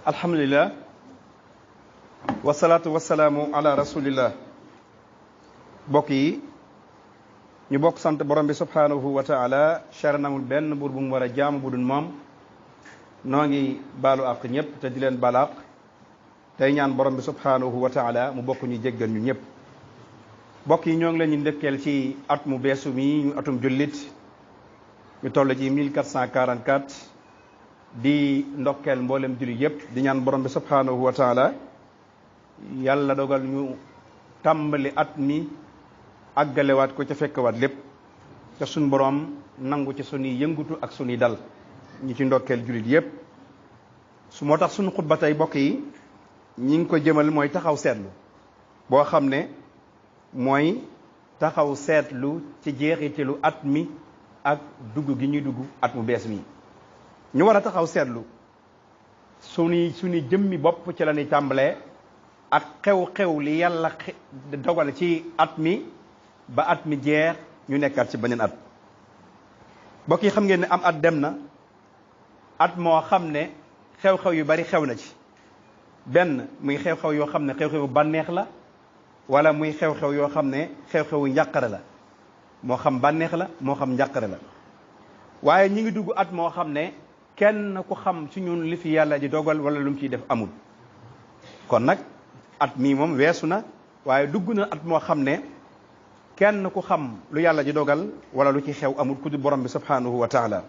alhamdulillah wasalaatu wasalaamu ala rasulillah bokk yi ñu bokk sant borom bi subhanahu wa taala char namul benn buur bu mu war a jaamu bu dul moom noo ngi baalu àq ñëpp te di leen balaaq tey ñaan borom bi subhanahu wa taala mu bokk ñu jéggal ñu ñëpp bokk yi ñoo ngi leen ñu ndëkkeel ci at mu beesu mi ñu atum jullit ñu toll ci 1444 di ndokkeel mboolem jullit yëpp di ñaan borom bi subhanahu wa taala yàlla dogal ñu tàmbali at mi àggalewaat ko ca fekkewaat lépp ca suñ borom nangu ci suñuy yëngutu ak suñuy dal ñu ci ndokkeel jullit yëpp su moo tax suñu xutba tey bokk yi ñi ngi ko jëmal mooy taxaw seetlu boo xam ne mooy taxaw seetlu ci jeexitalu at mi ak dugg gi ñuy dugg at mu bees mi ñu war a taxaw seetlu suñuy jëmmi bopp ci la ñuy tàmbalee ak xew-xew li yàlla dogal ci at mi ba at mi jeex ñu nekkaat ci beneen at bokk yi xam ngeen ne am at dem na at moo xam ne xew-xew yu bari xew na ci benn muy xew-xew yoo xam ne xew-xewu bànneex la wala muy xew-xew yoo xam ne xew-xewu njàqare la moo xam bànneex la moo xam njàqare la waaye ñi ngi dugg at moo xam ne kenn ku xam ci ñun li fi yàlla di dogal wala lu mu ciy def amul kon nag at mii moom weesu na waaye dugg na at moo xam ne kenn ku xam lu yàlla di dogal wala lu ci xew amul ku di borom bi subhanahu wa taala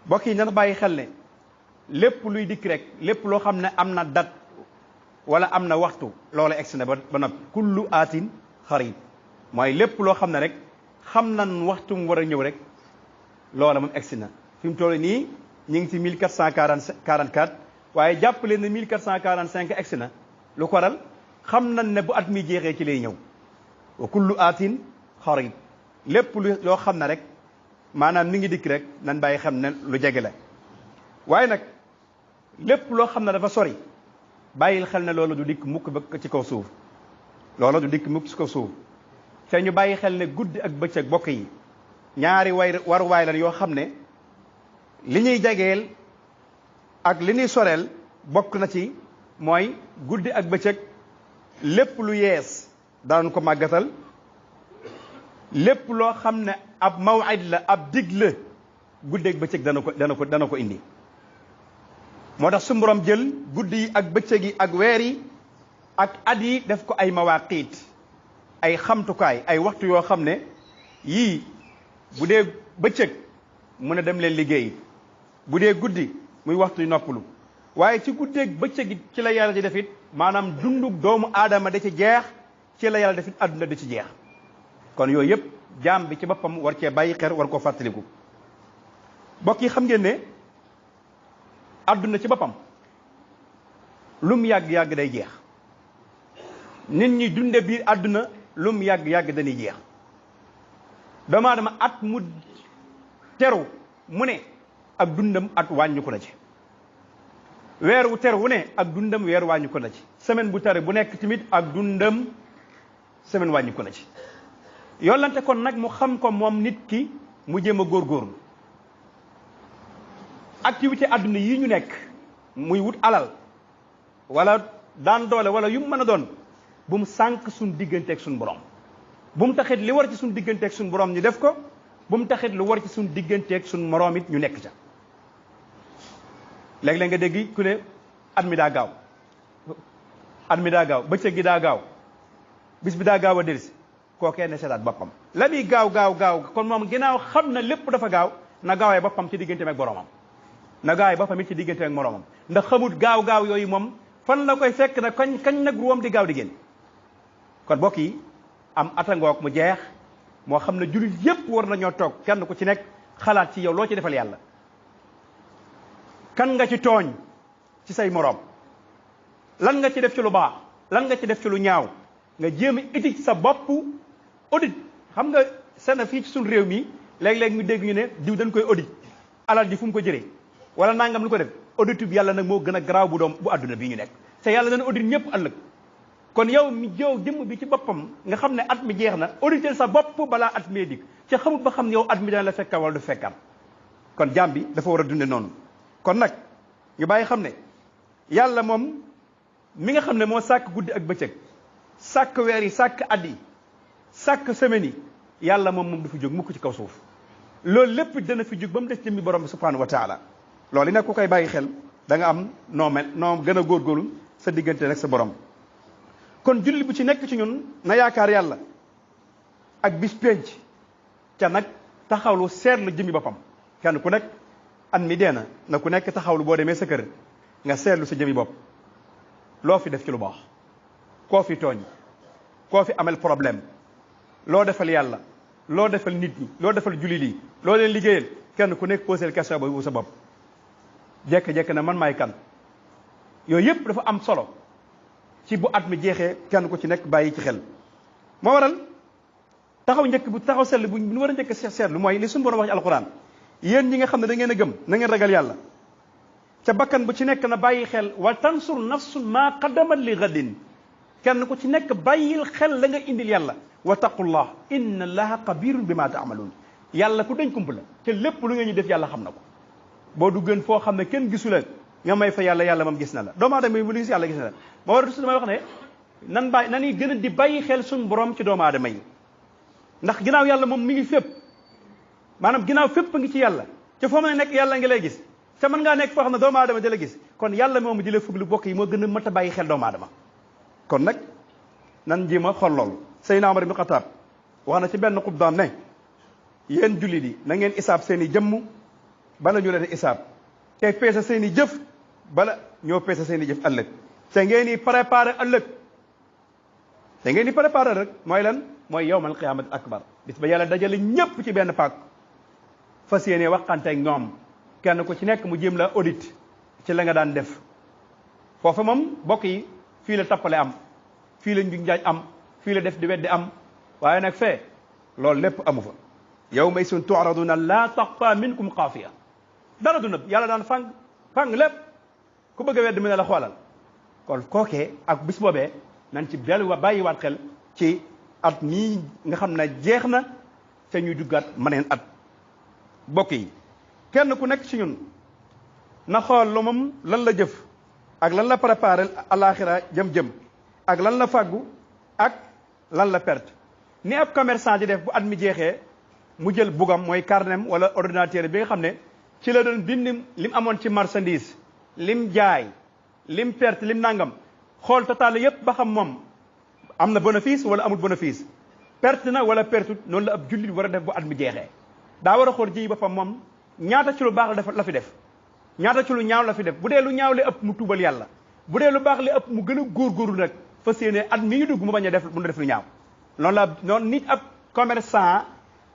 mbokk yi nan bàyyi xel ne lépp luy dikk rek lépp loo xam ne am na dat wala am na waxtu loola egsi na ba noppi kullu aatin xarib mooy lépp loo xam ne rek xam nan waxtu mu war a ñëw rek loola moom egsi na fi mu toll nii ñu ngi ci 1444 waaye jàpp leen ne 1445 egsi na lu ko waral xam nañ ne bu at mi jeexee ci lay ñëw wa kullu aatin xarib lépp loo xam ne rek maanaam mi ngi dikk rek nan bàyyi xam ne lu jege la waaye nag lépp loo xam ne dafa sori bàyyil xel ne loolu du dikk mukk ba ci kaw suuf loolu du dikk mukk ci kaw suuf te ñu bàyyi xel ne guddi ak bëccëg bokk yi ñaari waruwaay la yoo xam ne li ñuy jegeel ak li ñuy soreel bokk na ci mooy guddi ak bëccëg lépp lu yees daan ko màggatal lépp loo xam ne ab maw'id la ab dig la guddi ak bëccëg dana ko indi moo tax su borom jël guddi yi ak bëccëg yi ak weer yi ak at yi def ko ay mawaaqiit ay xamtukaay ay waxtu yoo xam ne yii bu dee bëccëg mu ne dem leen liggéey bu dee guddi muy waxtu noppalu waaye ci guddeeg bëccëg ci la yàlla di def it maanaam dundug doomu aadama da ci jeex ci la yàlla def it àdduna da ci jeex kon yooyu yëpp jaam bi ci boppam war cee bàyyi xel war koo fàttaliku mbokk yi xam ngeen ne àdduna ci boppam lum yàgg-yàgg day jeex nit ñi dunde biir àdduna lum yàgg-yàgg dañuy jeex doomu aadama at mu teru mu ne ak dundam at wàññi ko na ci weer wu teru wu ne ak dundam weer wàññi ko na ci semaine bu tere bu nekk tamit ak dundam semaine wàññi ko na ci yollante kon nag mu xam ko moom nit ki mu jéem a góorgóorlu activité àdduna yi ñu nekk muy wut alal wala daan doole wala yu mu mën a doon bu mu sànq suñ digganteeg suñ borom bu mu taxit li war ci suñ digganteeg suñ borom ñu def ko bu mu taxit lu war ci suñ digganteeg suñ moroom it ñu nekk ca léeg-léeg nga dégg ku ne at mi daa gaaw bëccëg gi daa gaaw bis bi daa gaaw a dellusi kookee ne seetaat boppam la muy gaaw kon moom ginnaaw xam na lépp dafa gaaw na gaawee boppam ci digganteem ak boromam na gaawee boppam it ci digganteem ak moromam ndax xamut gaaw yooyu moom fan la koy fekk na kañ nag ruwam di gaaw di génn kon bokk yi am atangoog mu jeex moo xam ne jullit yépp war nañoo toog kenn ku ci nekk xalaat ci yow loo ci defal yàlla kan nga ci tooñ ci say moroom lan nga ci def ci lu baax lan nga ci def ci lu ñaaw nga jéem a éthique sa bopp audit xam nga seen fii ci suñ réew mi léeg-léeg ñu dégg ñu ne diw dañ koy audit alal ji fu mu ko jëlee wala nangam lu ko def audit bi yàlla nag moo gën a garaaw bu àdduna bii ñu nekk te yàlla dana audit ñëpp ëllëg kon yow mi jëmm bi ci boppam nga xam ne at mi jeex na auditer sa bopp balaa at mi dikk ci xamut ba xam ne yow at mi dana la fekka wala du fekkaat kon jaam bi dafa war a dunde noonu kon nag ñu bàyyi xam ne yàlla moom mi nga xam ne moo sàkk guddi ak bëccëg sàkk weer yi sàkk at yi sàkk semaine yi yàlla moom du fi jóg mukk ci kaw suuf loolu lépp dana fi jóg ba mu des jëmmi borom bi subhanahu wa taala loolu yi nag ku koy bàyyi xel da nga am noo gën a góorgóorlu sa diggante nag sa borom. kon julli bu ci nekk ci ñun na yaakaar yàlla ak bis penc ca nag taxawlu seetlu jëmmi boppam kenn ku nekk at mi dee na ku nekk taxawlu boo demee sa kër nga seetlu sa jëmmi bopp loo fi def ci lu baax koo fi tooñ koo fi amel problème loo defal yàlla loo defal nit ñi loo defal jullit yi loo leen liggéeyal kenn ku nekk posé question boobu sa bopp jekk-jekk na man maay kan yooyu yëpp dafa am solo ci bu at mi jeexee kenn ku ci nekk bàyyi ci xel moo waral taxaw seetlu bu ñu war a njëkk seetlu mooy li suñu borom wax ci alquran yéen ñi nga xam ne da ngeen a gëm na ngeen ragal yàlla ca bakkan bu ci nekk na bàyyi xel wal tansur nafsun maa qaddamat li gadin kenn ku ci nekk bàyyil xel la nga indil yàlla wa taqullah inna allaha xabirun bi ma taamaluun yàlla ku dañ kump la te lépp lu ngeen ñu def yàlla xam na ko boo duggeen foo xam ne kenn gisu leen nga may fa yàlla moom gis na la doomu aadama yi mu gis yàlla gis na la moo war damay wax ne nañuy gën a di bàyyi xel suñu borom ci doomu aadama yi ndax ginnaaw yàlla moom mi ngi fépp maanaam ginnaaw fépp ngi ci yàlla ca foo mën a nekk yàlla ngi lay gis te mën ngaa nekk foo xam ne doomu aadama di la gis kon yàlla moomu di la fuglu bokk yi moo gën a mat a bàyyi xel doomu aadama kon nag nan jéem a xool loolu Seydina Omar ibn Xataab wax na ci benn xutbaam ne yéen jullit yi na ngeen isaab seen i jëmm bala ñu leen isaab te peese seen i jëf bala ñoo peese seen i jëf ëllëg te ngeen di préparé ëllëg te ngeen di préparé rek mooy lan mooy yawmal qiyaamati akbar bis ba yàlla dajale ñépp ci benn paak fas yéene waxante ak ñoom kenn ku ci nekk mu jéem la audit ci la nga daan def foofa moom bokk yi fii la tappale am fii la njuñ njaaj am fii la def di weddi am waaye nag fee loolu lépp amu fa yawma isin tu'raduna la taxfa minkum xaafiya dara du nëb yàlla daan fang lépp ku bëgg a weddi mu ne la xoolal kon kookee ak bis boobee nañ ci bàyyiwaat xel ci at mii nga xam ne jeex na te ñuy duggaat maneen at bokk yi kenn ku nekk ci ñun na xool lu moom lan la jëf ak lan la préparé alaxira jëm-jëm ak lan la fàggu ak lan la perte ni ab commerçant di def bu at mi jeexee mu jël bugam mooy carnet wala ordinateur bi nga xam ne ci la doon bind lim amoon ci marchandise lim jaay lim perte lim nangam xool total yépp ba xam moom am na bénéfice wala amul bénéfice perte na wala perte noonu la ab jullit war a def bu at mi jeexee daa war a xool ji boppam moom ñaata ci lu baax la fi def ñaata ci lu ñaaw la fi def bu dee lu ñaaw li ëpp mu tuubal yàlla bu dee lu baax li ëpp mu gën a góorgóorlu nag fas yéene at mi ñu dugg mu bañ a def mu def lu ñaaw noonu nit ab commerçant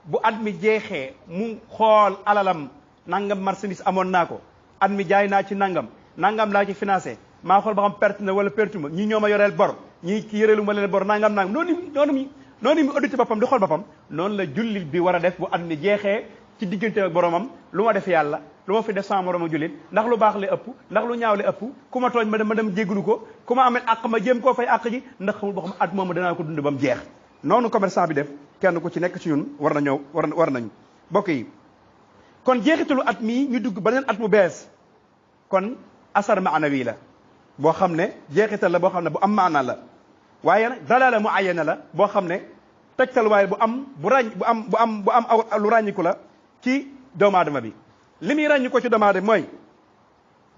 bu at mi jeexee mu xool alalam nangam marchandise amoon naa ko at mi jaay naa ci nangam laa ci financé maa xool ba xam perte na wala perte ma ñii ñoo ma yoreel bor ñii ki yoreelu ma leen bor nangam noonu mi audité boppam di xool boppam noonu la jullit bi war a def bu at mi jeexee ci diggante ak boromam lu ma def yàlla lu ma fi def sama moroma jullit ndax lu baax li ëpp ndax lu ñaaw li ëpp ku ma tooñ ma dem jégalu ko ku ma amel àq ma jéem koo fay àq ji ndax xamul boo xam at moomu danaa ko dund ba mu jeex noonu commerçant bi def kenn ku ci nekk ci ñun war nañu bokk yi kon jeexitalu at mii ñu dugg beneen at mu bees kon asar maanawi la boo xam ne jeexital la boo xam ne bu am maana la waaye nag dalala mu ayena la boo xam ne tegtal waaye bu am lu ràññiku la ci doomu aadama bi li muy ràññi ko ci doomu aadama mooy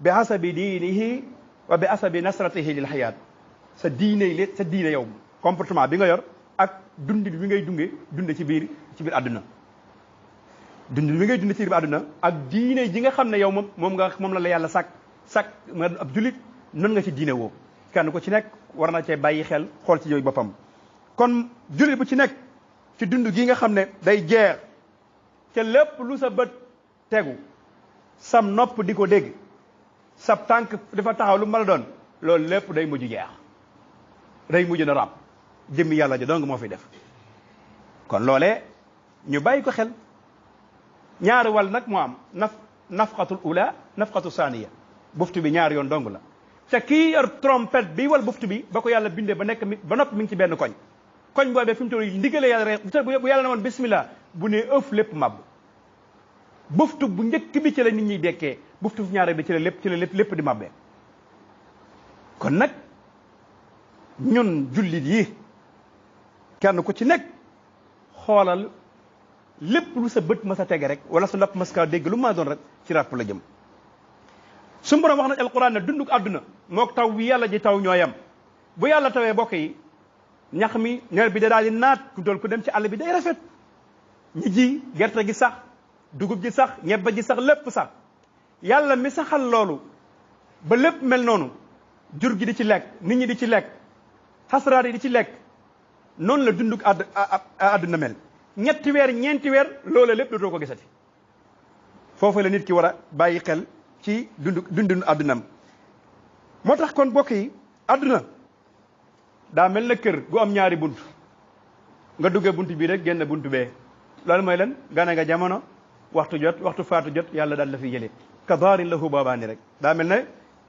bi hasabi diinihi wa bi hasabi nasratihi lil hayaat sa diine yow comportement bi nga yor ak dundin bi ngay dunde ci biir àdduna dundin bi ngay dunde ci biir àdduna ak diine ji nga xam ne yow moom la yàlla sàkk nga ab jullit noonu nga ci diine woo kenn ko ci nekk war na cee bàyyi xel xool ci yooyu boppam kon jullit bu ci nekk ci dund gi nga xam ne day jeex ca lépp lu sa bët tegu sam nopp di ko dégg sab tànk dafa taxaw lu mën a doon loolu lépp day mujj jeex day mujj na ràbb jëmmi yàlla ja dong moo fi def kon loolee ñu bàyyi ko xel ñaari wàll nag moo am nafqatul ula nafqatu saaniya buftu bi ñaari yoon dong la te kii yor trompette bi wal buftu bi ba ko yàlla bindee ba noppi mi ngi ci benn koñ boobee fi mu toll ndigale yàlla rek bu yàlla na woon bismillah bu ne ëf lépp màbb buftu bu njëkk bi ci la nit ñi dekkee buftu fu ñaare bi ci la lépp di màbbee kon nag ñun jullit yi kenn ku ci nekk xoolal lépp lu sa bët ma sa tege rek wala sa nopp mas kaa dégg lu ma doon rek ci ràpp la jëm suñu borom wax na alquran ne dunduk àdduna mook taw bi yàlla ji taw ñooyam bu yàlla tawee bokk yi ñax mi nawet bi da daal di naat ku dool ku dem ci àll bi day rafet ñi ji gerte gi sax dugub ji sax ñebbe ji sax lépp sax yàlla mi saxal loolu ba lépp mel noonu jur gi di ci lekk nit ñi di ci lekk xasraat yi di ci lekk noonu la dunduk àdduna mel ñetti weer ñeenti weer loola lépp dootoo ko gisati foofu la nit ki war a bàyyi xel ci dundun àddunam moo tax kon bokk yi àdduna daa mel na kër gu am ñaari bunt nga duggee bunt bii rek génn bunt bee loolu mooy lan gane nga jamono waxtu jot waxtu faatu jot yàlla daal la fi jëlee ka daarin lahu baabaani rek daa mel ne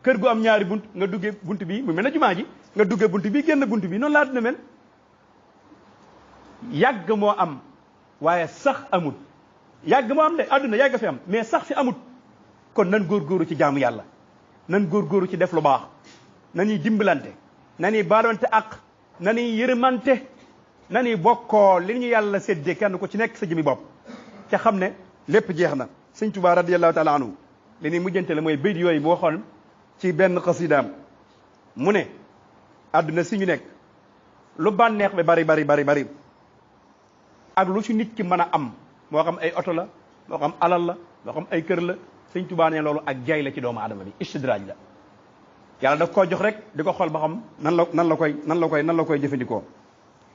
kër gu am ñaari bunt nga duggee bunt bi mu mel ne jumaa ji nga duggee bunt bi génn bunt bi noonu la àdduna mel yàgg moo am waaye sax amut yàgg moo am de àdduna yàgg fi am mais sax fi amut kon nan góorgóoru ci jaamu yàlla nan góorgóoru ci def lu baax nañuy dimbalante nañuy baalonte ak nañuy yërëmante nañuy bokkoo li ñu yàlla séddee kenn ku ci nekk sa jëmi bopp ca xam ne lépp jeex na sëñ Tuubaa radiyallahu taala anhu li ñuy mujjante la mooy bayt yooyu mu waxoon ci benn xasidaam mu ne àdduna si ñu nekk lu bànneex bi bari ak lu ci nit ki mën a am moo xam ay oto la moo xam alal la moo xam ay kër la sëñ Tuubaa ne loolu ak jaay la ci doomu aadama bi istidraaj la yàlla daf koo jox rek di ko xool ba xam nan la koy jëfandikoo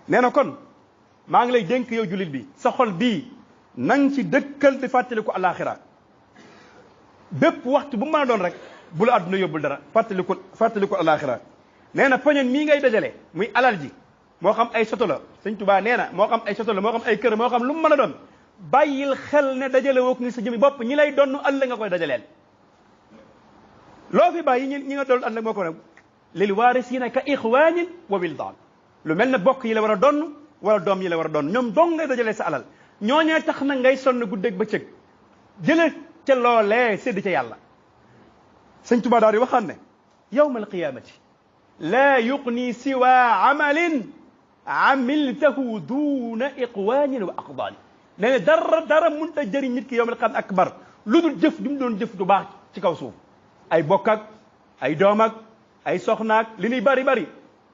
nee na kon maa ngi lay dénk yow jullit bi sa xol bii nang ci dëkkal di fàttaliku alaxira bépp waxtu bu mën a doon rek bu la àdduna yóbbul dara fàttaliku alaxira nee na poñen mii ngay dajale muy alal ji moo xam ay soto la sëñ Tuubaa nee na moo xam ay soto la moo xam ay kër moo xam lu mu mën a doon bàyyil xel ne dajale wook ni sa jëmi bopp ñi lay donn ëllëg nga koy dajaleel loo fi bàyyi ñi nga doon ëllëg moo ko nag lil waarisiina ka ixwaanin wa wildaan lu mel ne bokk yi la war a donn wala doom yi la war a donn ñoom dong ngay dajalee sa alal ñooñee tax na ngay sonn guddeeg bëccëg jële ca loolee sédd ca yàlla sëñ Tuubaa daal di waxaan ne yawma alqiyamati laa yuqni siwa amalin amiltahu duuna iqwaanin wa aqdaani nee ne dara mënut a jëriñ nit ki yawmal qiyaama akbar lu dul jëf du mu doon jëf du baax ci kaw suuf ay bokk ak ay doom ak ay soxna ak li ñuy bari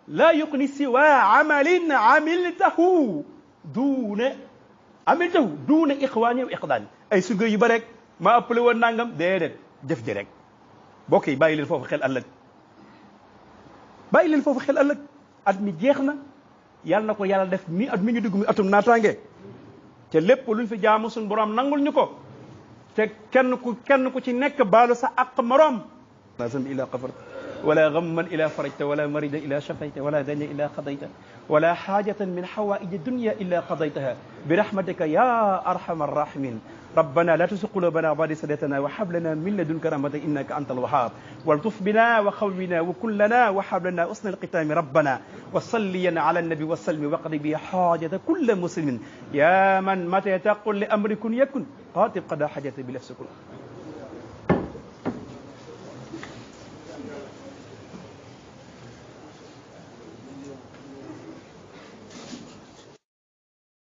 laa yuqni siwa amalin amiltahu duuna iqwaanin wa aqdaani ay surga yu ba rek maa ëppale woon nangam déedéet jëf ji rek bokk yi bàyyi leen foofu xel ëllëg at mi jeex na yàlla na ko yàlla def mi at mi ngi dugg mi atum naataange te lépp luñ fi jaamu suñ borom nangul ñu ko te kenn ku ci nekk baalu sa aq morom la zambi ila xafart wala gamman ila farajta wala marida ila shafayta wala danya ila qadayta wala xaajatan min xawaaiji dunya illa qadaytaha bi rahmatika ya arhamar rahimin ربنا لا تزغ قلوبنا بعد إذ هديتنا وهب لنا من لدنك رحمة إنك أنت الوهاب والطف بنا وخولنا وكن لنا وهب لنا حسن الختام ربنا وصليا على النبي وسلم وقضي به حاجة كل مسلم يا من متى تقول لأمر كن يكن قاتل قضاء حاجة بنفسكم